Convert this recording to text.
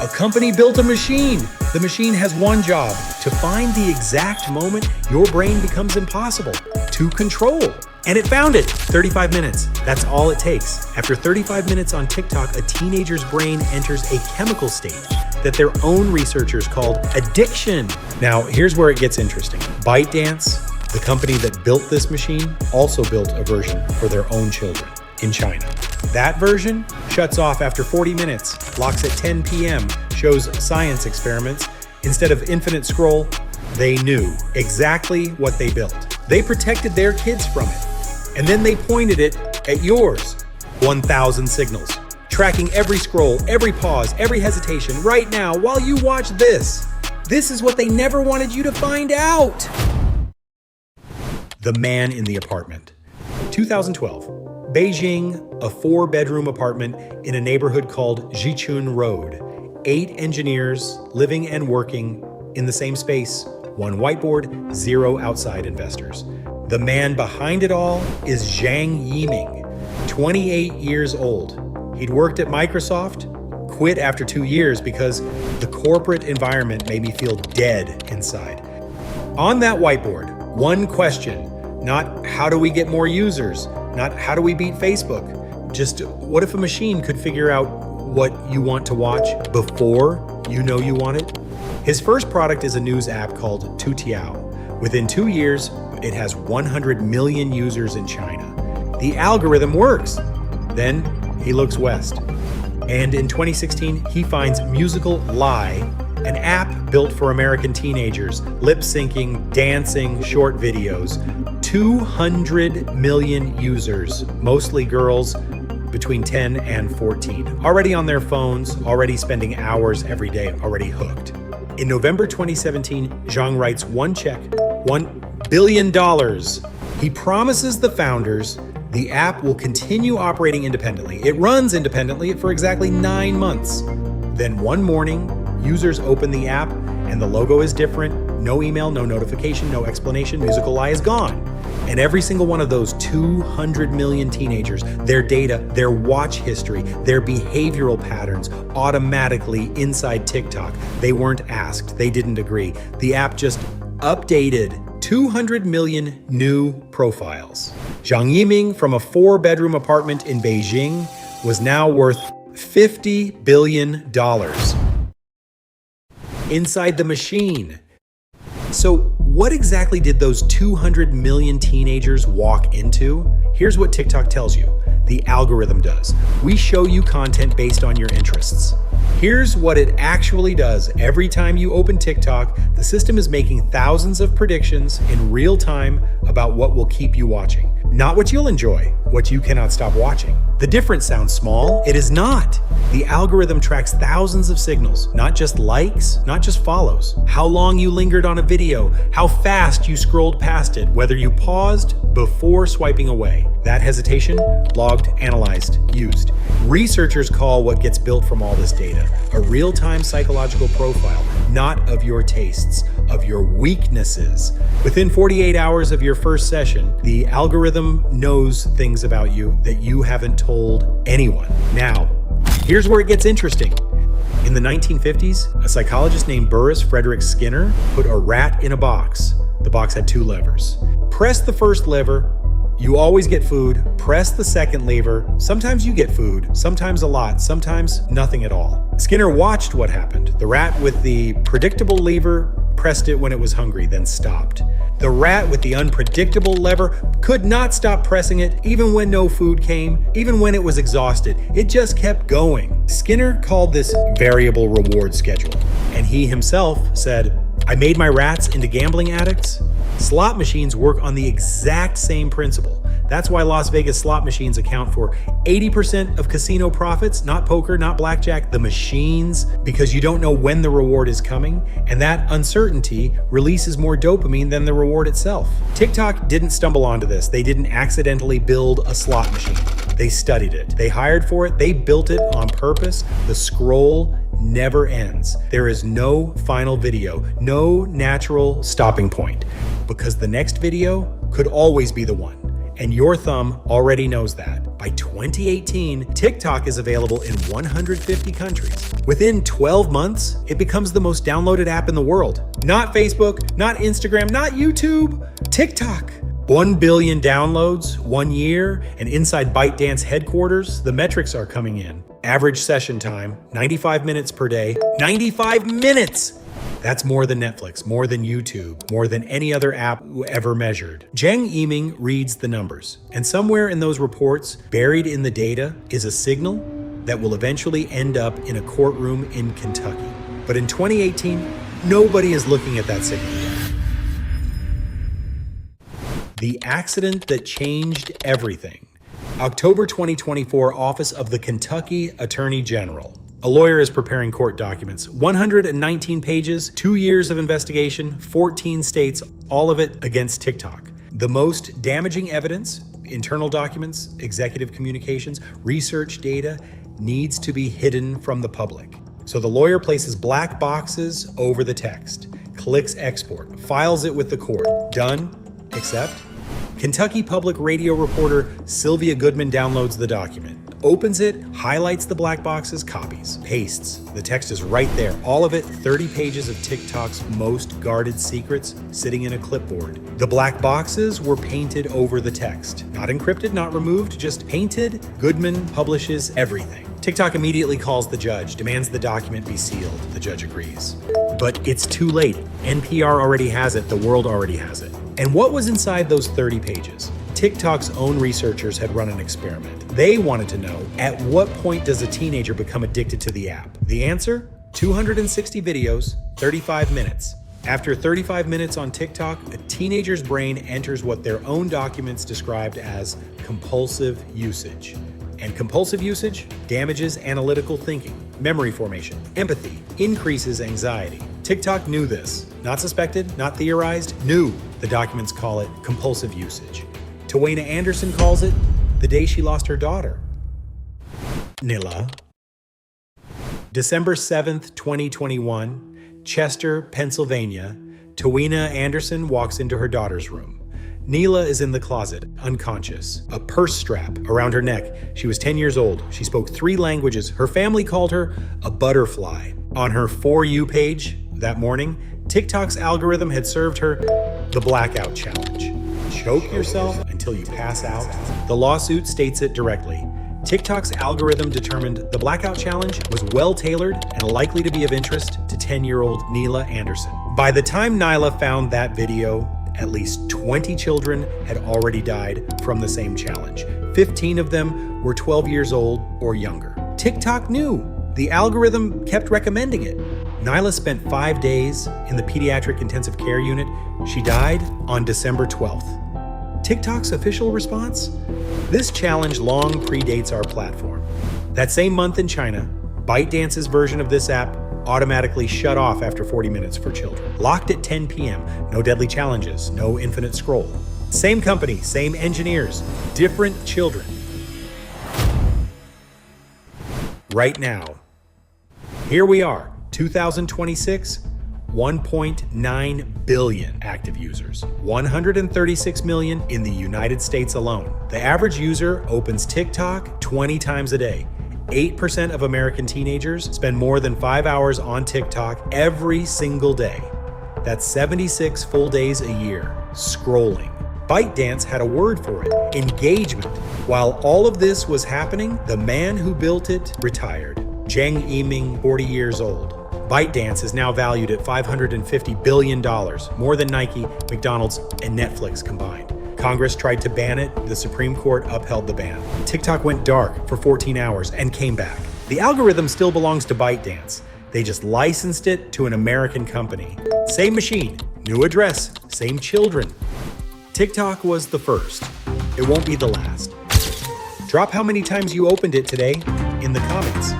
A company built a machine. The machine has one job: to find the exact moment your brain becomes impossible to control. And it found it. 35 minutes. That's all it takes. After 35 minutes on TikTok, a teenager's brain enters a chemical state that their own researchers called addiction. Now, here's where it gets interesting. ByteDance, the company that built this machine, also built a version for their own children in China. That version shuts off after 40 minutes, locks at 10 p.m., shows science experiments. Instead of infinite scroll, they knew exactly what they built. They protected their kids from it. And then they pointed it at yours. 1,000 signals, tracking every scroll, every pause, every hesitation right now while you watch this. This is what they never wanted you to find out. The man in the apartment. 2012, Beijing, a 4-bedroom apartment in a neighborhood called Jichun Road. 8 engineers living and working in the same space. 1 whiteboard, 0 outside investors. The man behind it all is Zhang Yiming, 28 years old. He'd worked at Microsoft, quit after 2 years because the corporate environment made me feel dead inside. On that whiteboard, one question, not how do we get more users, not how do we beat Facebook, just what if a machine could figure out what you want to watch before you know you want it? His first product is a news app called Toutiao. Within 2 years, it has 100 million users in China. The algorithm works. Then he looks west. And in 2016, he finds Musical Lie, an app built for American teenagers, lip-syncing, dancing, short videos. 200 million users, mostly girls between 10 and 14. Already on their phones, already spending hours every day, already hooked. In November 2017, Zhang writes one check, $1 billion. He promises the founders the app will continue operating independently. It runs independently for exactly 9 months. Then one morning, users open the app and the logo is different. No email, no notification, no explanation. Musical Lie is gone. And every single one of those 200 million teenagers, their data, their watch history, their behavioral patterns automatically inside TikTok. They weren't asked. They didn't agree. The app just updated 200 million new profiles. Zhang Yiming from a 4-bedroom apartment in Beijing was now worth $50 billion inside the machine. So what exactly did those 200 million teenagers walk into? Here's what TikTok tells you. The algorithm does. We show you content based on your interests. Here's what it actually does. Every time you open TikTok, the system is making thousands of predictions in real time about what will keep you watching. Not what you'll enjoy, what you cannot stop watching. The difference sounds small. It is not. The algorithm tracks thousands of signals, not just likes, not just follows. How long you lingered on a video, how fast you scrolled past it, whether you paused before swiping away. That hesitation, logged, analyzed, used. Researchers call what gets built from all this data a real-time psychological profile, not of your tastes, of your weaknesses. Within 48 hours of your first session, the algorithm knows things about you that you haven't told anyone. Now, here's where it gets interesting. In the 1950s, a psychologist named Burris Frederick Skinner put a rat in a box. The box had 2 levers. Press the first lever, you always get food. Press the second lever. Sometimes you get food, sometimes a lot, sometimes nothing at all. Skinner watched what happened. The rat with the predictable lever pressed it when it was hungry, then stopped. The rat with the unpredictable lever could not stop pressing it even when no food came, even when it was exhausted. It just kept going. Skinner called this variable reward schedule, and he himself said, "I made my rats into gambling addicts." Slot machines work on the exact same principle. That's why Las Vegas slot machines account for 80% of casino profits, not poker, not blackjack, the machines, because you don't know when the reward is coming, and that uncertainty releases more dopamine than the reward itself. TikTok didn't stumble onto this. They didn't accidentally build a slot machine. They studied it. They hired for it. They built it on purpose. The scroll never ends. There is no final video, no natural stopping point, because the next video could always be the one. And your thumb already knows that. By 2018, TikTok is available in 150 countries. Within 12 months, it becomes the most downloaded app in the world. Not Facebook, not Instagram, not YouTube, TikTok. 1 billion downloads, 1 year, and inside ByteDance headquarters, the metrics are coming in. Average session time, 95 minutes per day. 95 minutes! That's more than Netflix, more than YouTube, more than any other app ever measured. Zhang Yiming reads the numbers, and somewhere in those reports, buried in the data, is a signal that will eventually end up in a courtroom in Kentucky. But in 2018, nobody is looking at that signal yet. The accident that changed everything. October 2024, Office of the Kentucky Attorney General. A lawyer is preparing court documents, 119 pages, 2 years of investigation, 14 states, all of it against TikTok. The most damaging evidence, internal documents, executive communications, research data, needs to be hidden from the public. So the lawyer places black boxes over the text, clicks export, files it with the court. Done, accept. Kentucky Public Radio reporter Sylvia Goodman downloads the document, opens it, highlights the black boxes, copies, pastes. The text is right there. All of it, 30 pages of TikTok's most guarded secrets sitting in a clipboard. The black boxes were painted over the text. Not encrypted, not removed, just painted. Goodman publishes everything. TikTok immediately calls the judge, demands the document be sealed. The judge agrees. But it's too late. NPR already has it. The world already has it. And what was inside those 30 pages? TikTok's own researchers had run an experiment. They wanted to know, at what point does a teenager become addicted to the app? The answer? 260 videos, 35 minutes. After 35 minutes on TikTok, a teenager's brain enters what their own documents described as compulsive usage. And compulsive usage damages analytical thinking, memory formation, empathy, increases anxiety. TikTok knew this. Not suspected, not theorized, knew. The documents call it compulsive usage. Tawana Anderson calls it the day she lost her daughter. Nila. December 7th, 2021, Chester, Pennsylvania. Tawana Anderson walks into her daughter's room. Nila is in the closet, unconscious, a purse strap around her neck. She was 10 years old. She spoke 3 languages. Her family called her a butterfly. On her For You page that morning, TikTok's algorithm had served her the blackout challenge. Choke yourself until you pass out. The lawsuit states it directly. TikTok's algorithm determined the blackout challenge was well-tailored and likely to be of interest to 10-year-old Nila Anderson. By the time Nila found that video, at least 20 children had already died from the same challenge. 15 of them were 12 years old or younger. TikTok knew. The algorithm kept recommending it. Nila spent 5 days in the pediatric intensive care unit. She died on December 12th. TikTok's official response? This challenge long predates our platform. That same month in China, ByteDance's version of this app automatically shut off after 40 minutes for children. Locked at 10 p.m., no deadly challenges, no infinite scroll. Same company, same engineers, different children. Right now, here we are, 2026, 1.9 billion active users, 136 million in the United States alone. The average user opens TikTok 20 times a day. 8% of American teenagers spend more than 5 hours on TikTok every single day. That's 76 full days a year, scrolling. ByteDance had a word for it, engagement. While all of this was happening, the man who built it retired. Zhang Yiming, 40 years old. ByteDance is now valued at $550 billion, more than Nike, McDonald's, and Netflix combined. Congress tried to ban it, the Supreme Court upheld the ban. TikTok went dark for 14 hours and came back. The algorithm still belongs to ByteDance. They just licensed it to an American company. Same machine, new address, same children. TikTok was the first. It won't be the last. Drop how many times you opened it today in the comments.